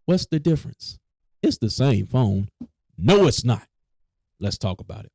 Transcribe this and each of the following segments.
What's the difference? It's the same phone. No, it's not. Let's talk about it.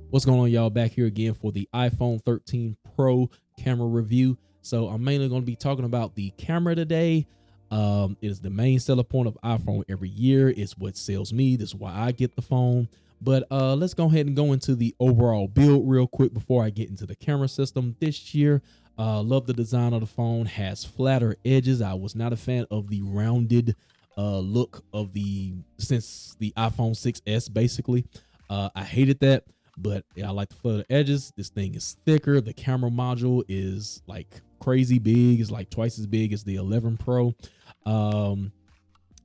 What's going on, y'all? Back here again for the iPhone 13 Pro camera review. So I'm mainly going to be talking about the camera today. It is the main selling point of iPhone every year. It's what sells me. This is why I get the phone. But let's go ahead and go into the overall build real quick before I get into the camera system. This year, love the design of the phone. Has flatter edges. I was not a fan of the rounded look of since the iPhone 6s basically. I hated that. But I like the flatter edges. This thing is thicker. The camera module is like crazy big. It's like twice as big as the 11 Pro.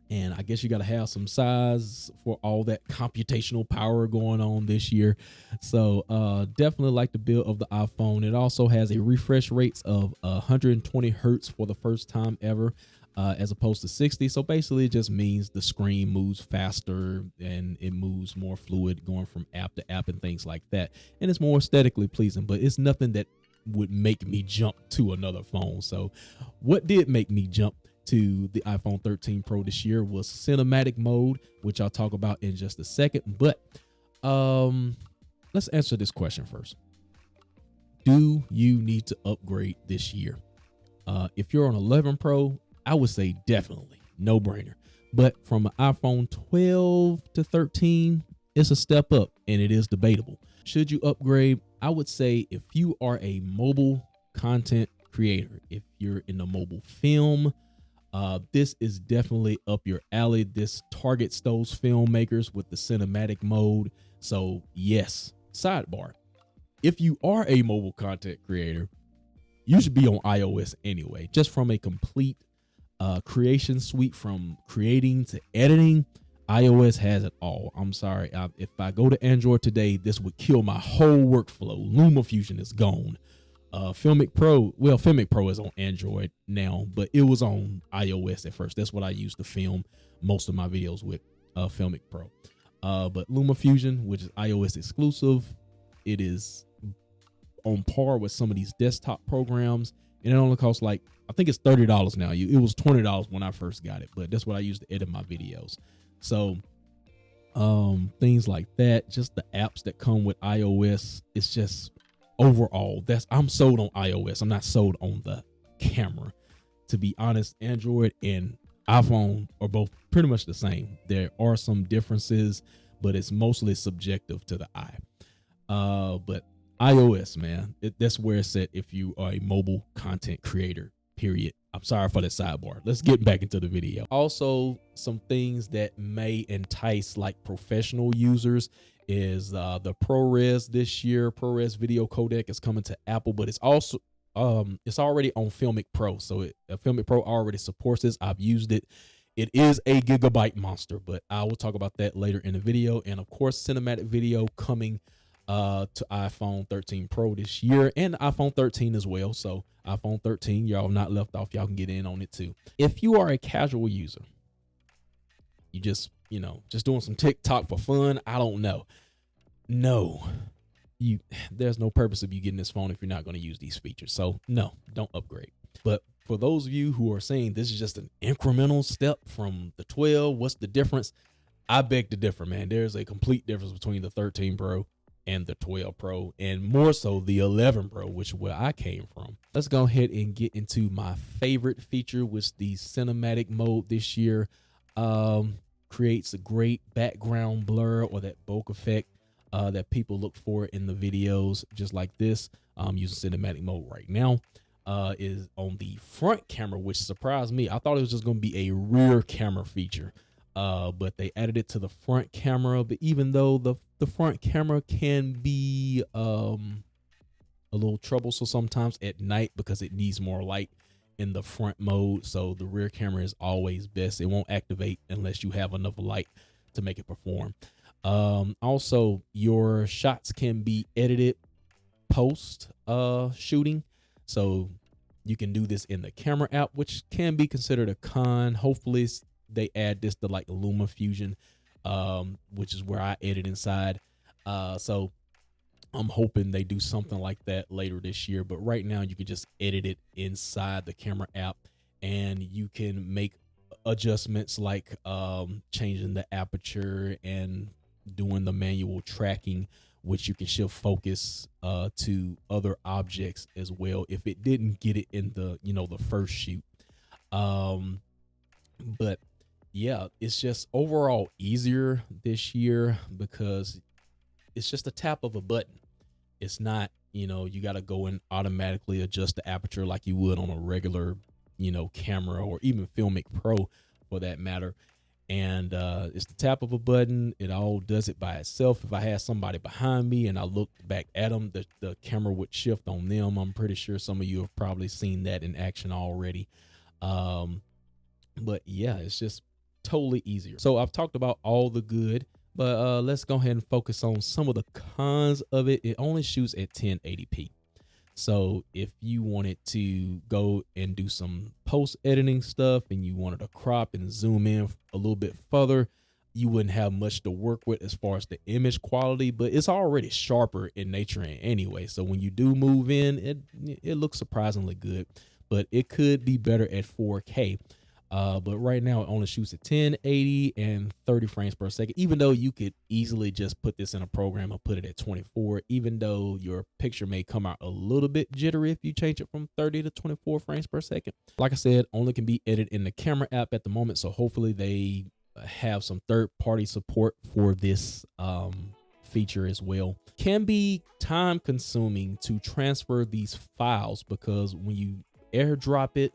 And I guess you got to have some size for all that computational power going on this year. So definitely like the build of the iPhone. It also has a refresh rates of 120 hertz for the first time ever. As opposed to 60. So basically it just means the screen moves faster and it moves more fluid going from app to app and things like that. And it's more aesthetically pleasing, but it's nothing that would make me jump to another phone. So what did make me jump to the iPhone 13 Pro this year was cinematic mode, which I'll talk about in just a second. But let's answer this question first. Do you need to upgrade this year? If you're on 11 Pro, I would say definitely no brainer. But from an iPhone 12 to 13, it's a step up and it is debatable. Should you upgrade? I would say if you are a mobile content creator, if you're in the mobile film, this is definitely up your alley. This targets those filmmakers with the cinematic mode. So yes, sidebar. If you are a mobile content creator, you should be on iOS anyway, just from a complete creation suite, from creating to editing. iOS has it all. I'm sorry. If I go to Android today, this would kill my whole workflow. LumaFusion is gone. Filmic Pro is on Android now, but it was on iOS at first. That's what I used to film most of my videos with, Filmic Pro. But LumaFusion, which is iOS exclusive, it is on par with some of these desktop programs, and it only costs like, I think it's $30 now. It was $20 when I first got it, but that's what I used to edit my videos. So things like that, just the apps that come with iOS, it's just overall, I'm sold on iOS. I'm not sold on the camera. To be honest, Android and iPhone are both pretty much the same. There are some differences, but it's mostly subjective to the eye. But iOS, man, that's where it's at if you are a mobile content creator, period. I'm sorry for the sidebar. Let's get back into the video. Also, some things that may entice like professional users is the ProRes this year. ProRes video codec is coming to Apple, but it's also it's already on Filmic Pro. So Filmic Pro already supports this. I've used it. It is a gigabyte monster, but I will talk about that later in the video. And of course, cinematic video coming to iPhone 13 Pro this year, and iPhone 13 as well. So iPhone 13, y'all not left off. Y'all can get in on it too. If you are a casual user, you just doing some TikTok for fun, I don't know. No, there's no purpose of you getting this phone if you're not going to use these features. So no, don't upgrade. But for those of you who are saying this is just an incremental step from the 12, what's the difference? I beg to differ, man. There's a complete difference between the 13 Pro and the 12 Pro, and more so the 11 Pro, which is where I came from. Let's go ahead and get into my favorite feature, which the cinematic mode this year creates a great background blur, or that bokeh effect that people look for in the videos, just like this. I'm using cinematic mode right now. Is on the front camera, which surprised me. I thought it was just going to be a rear camera feature. But they added it to the front camera. But even though the front camera can be a little troublesome sometimes at night because it needs more light in the front mode, so the rear camera is always best. It won't activate unless you have enough light to make it perform. Also, your shots can be edited post shooting, so you can do this in the camera app, which can be considered a con. Hopefully they add this to like LumaFusion, which is where I edit inside. So I'm hoping they do something like that later this year. But right now, you can just edit it inside the camera app, and you can make adjustments like changing the aperture and doing the manual tracking, which you can shift focus to other objects as well if it didn't get it in the the first shoot. Um, but yeah, it's just overall easier this year because it's just a tap of a button. It's not, you got to go and automatically adjust the aperture like you would on a regular, camera, or even Filmic Pro for that matter. And it's the tap of a button. It all does it by itself. If I had somebody behind me and I looked back at them, the camera would shift on them. I'm pretty sure some of you have probably seen that in action already. But yeah, it's just totally easier. So I've talked about all the good, but let's go ahead and focus on some of the cons of it. It only shoots at 1080p. So if you wanted to go and do some post editing stuff and you wanted to crop and zoom in a little bit further, you wouldn't have much to work with as far as the image quality, but it's already sharper in nature anyway. So when you do move in, it looks surprisingly good, but it could be better at 4K. But right now it only shoots at 1080 and 30 frames per second, even though you could easily just put this in a program and put it at 24, even though your picture may come out a little bit jittery if you change it from 30 to 24 frames per second. Like I said, only can be edited in the camera app at the moment. So hopefully they have some third-party support for this feature as well. Can be time consuming to transfer these files because when you airdrop it,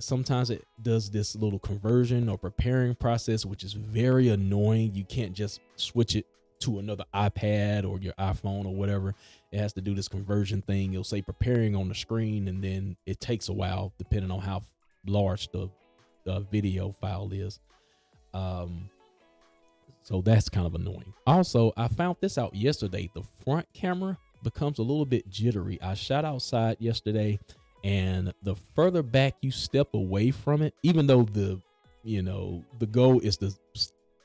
sometimes it does this little conversion or preparing process, which is very annoying. You can't just switch it to another iPad or your iPhone or whatever. It has to do this conversion thing. You'll say preparing on the screen, and then it takes a while depending on how large the video file is. So that's kind of annoying. Also, I found this out yesterday. The front camera becomes a little bit jittery. I shot outside yesterday, and the further back you step away from it, even though the goal is to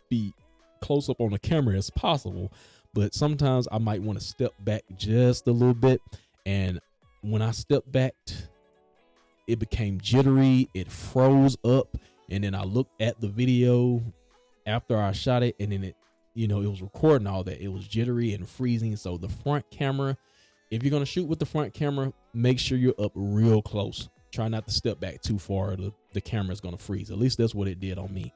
be close up on the camera as possible, but sometimes I might want to step back just a little bit. And when I stepped back, it became jittery. It froze up. And then I looked at the video after I shot it, and then it was recording all that. It was jittery and freezing. So the front camera, if you're going to shoot with the front camera, make sure you're up real close. Try not to step back too far. The camera is going to freeze. At least that's what it did on me.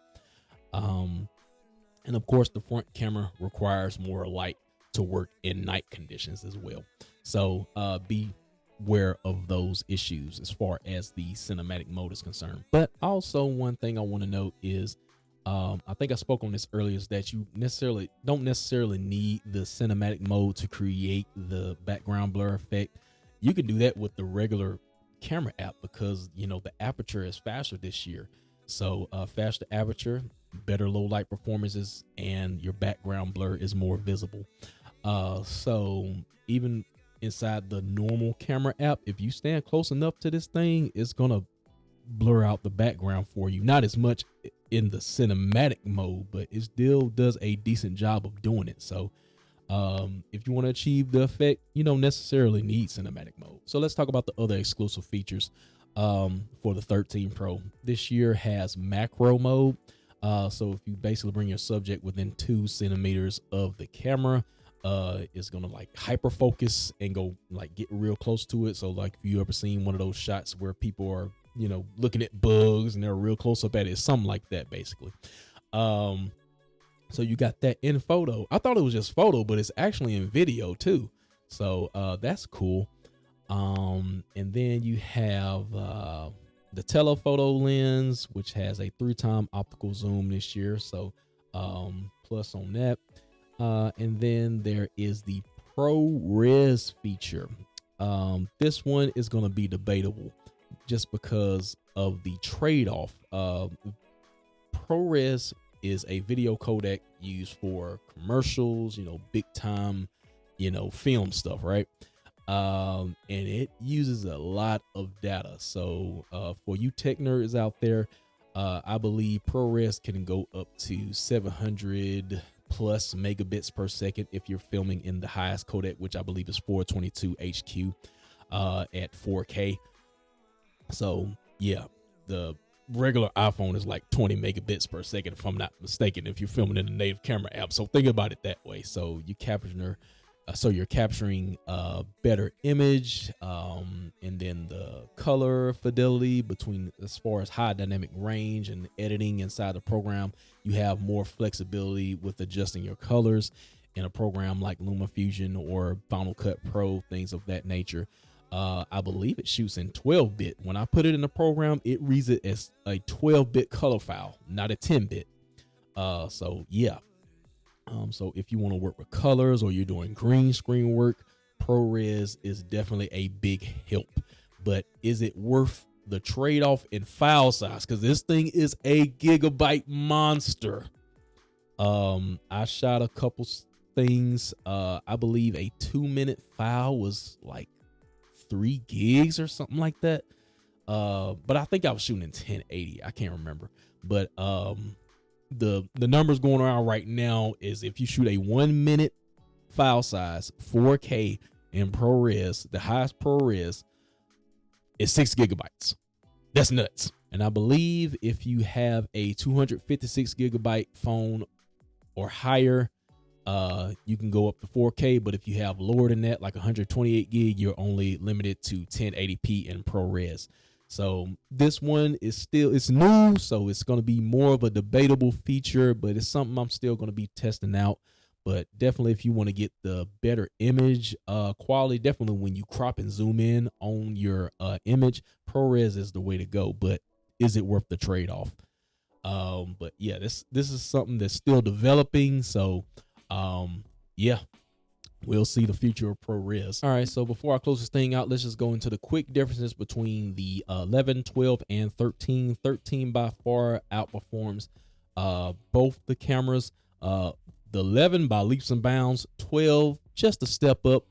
And of course, the front camera requires more light to work in night conditions as well. So be aware of those issues as far as the cinematic mode is concerned. But also one thing I want to note is, I think I spoke on this earlier, is that you don't necessarily need the cinematic mode to create the background blur effect. You can do that with the regular camera app because the aperture is faster this year. So faster aperture, better low light performances, and your background blur is more visible. So even inside the normal camera app, if you stand close enough to this thing, it's gonna blur out the background for you. Not as much in the cinematic mode, but it still does a decent job of doing it. So if you want to achieve the effect, you don't necessarily need cinematic mode. So let's talk about the other exclusive features for the 13 Pro. This year has macro mode. So if you basically bring your subject within 2 centimeters of the camera, it's gonna like hyper focus and go like get real close to it. So like if you ever seen one of those shots where people are looking at bugs and they're real close up at it, something like that basically. So you got that in photo. I thought it was just photo, but it's actually in video too. So that's cool. And then you have the telephoto lens, which has a 3x optical zoom this year. So plus on that. And then there is the ProRes feature. This one is going to be debatable just because of the trade-off. ProRes is a video codec used for commercials, big time, film stuff, right? And it uses a lot of data. So for you tech nerds out there, I believe ProRes can go up to 700 plus megabits per second if you're filming in the highest codec, which I believe is 422 HQ at 4K. So yeah, the regular iPhone is like 20 megabits per second, if I'm not mistaken, if you're filming in the native camera app. So think about it that way. So you're capturing better image, and then the color fidelity between, as far as high dynamic range and editing inside the program. You have more flexibility with adjusting your colors in a program like LumaFusion or Final Cut Pro, things of that nature. I believe it shoots in 12-bit. When I put it in the program, it reads it as a 12-bit color file, not a 10-bit. So yeah. So if you want to work with colors or you're doing green screen work, ProRes is definitely a big help. But is it worth the trade-off in file size? Because this thing is a gigabyte monster. I shot a couple things. I believe a 2-minute file was like 3 gigs or something like that. But I think I was shooting in 1080. I can't remember. But the numbers going around right now is if you shoot a 1-minute file size 4K in ProRes, the highest ProRes is 6 gigabytes. That's nuts. And I believe if you have a 256 gigabyte phone or higher, you can go up to 4K, but if you have lower than that, like 128 gig, you're only limited to 1080p in ProRes. So this one is still, it's new, so it's going to be more of a debatable feature, but it's something I'm still going to be testing out. But definitely, if you want to get the better image quality, definitely when you crop and zoom in on your image, ProRes is the way to go. But is it worth the trade-off? But yeah, this is something that's still developing. So yeah, we'll see the future of ProRes. All right, so before I close this thing out, let's just go into the quick differences between the 11, 12, and 13. 13 by far outperforms both the cameras. The 11 by leaps and bounds, 12 just a step up.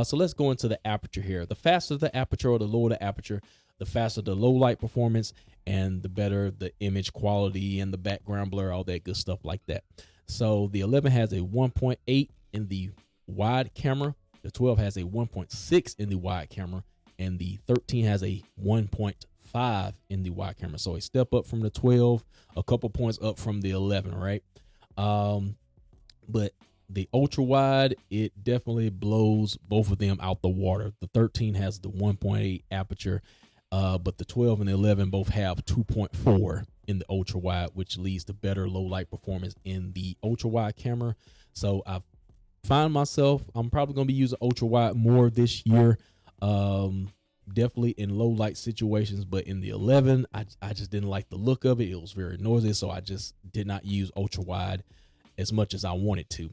So let's go into the aperture here. The faster the aperture or the lower the aperture, the faster the low light performance, and the better the image quality and the background blur, all that good stuff like that. So the 11 has a 1.8 in the wide camera, the 12 has a 1.6 in the wide camera, and the 13 has a 1.5 in the wide camera. So a step up from the 12, a couple points up from the 11, right? But the ultra wide, it definitely blows both of them out the water. The 13 has the 1.8 aperture, but the 12 and the 11 both have 2.4 in the ultra wide, which leads to better low light performance in the ultra wide camera. So I find myself, I'm probably going to be using ultra wide more this year. Definitely in low light situations, but in the 11, I just didn't like the look of it. It was very noisy, so I just did not use ultra wide as much as I wanted to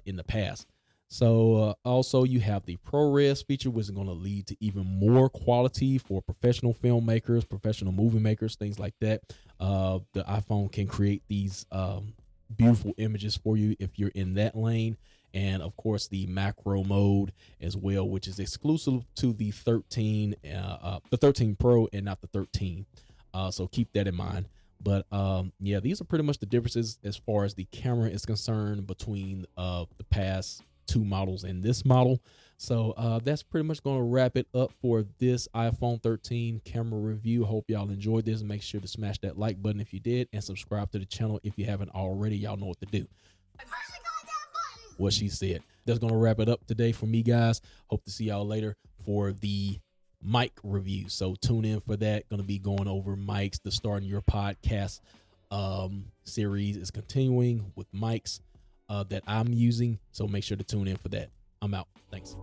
in the past. So also you have the ProRes feature, which is going to lead to even more quality for professional filmmakers, professional movie makers, things like that. The iPhone can create these beautiful images for you if you're in that lane. And of course the macro mode as well, which is exclusive to the 13 Pro and not the 13. So keep that in mind. But yeah, these are pretty much the differences as far as the camera is concerned between the past 2 models and this model. So that's pretty much going to wrap it up for this iPhone 13 camera review. Hope y'all enjoyed this. Make sure to smash that like button if you did, and subscribe to the channel if you haven't already. Y'all know what to do. What she said. That's going to wrap it up today for me, guys. Hope to see y'all later for the mic review. So tune in for that. Going to be going over mics. The Starting Your Podcast series is continuing with mics that I'm using. So make sure to tune in for that. I'm out. Thanks.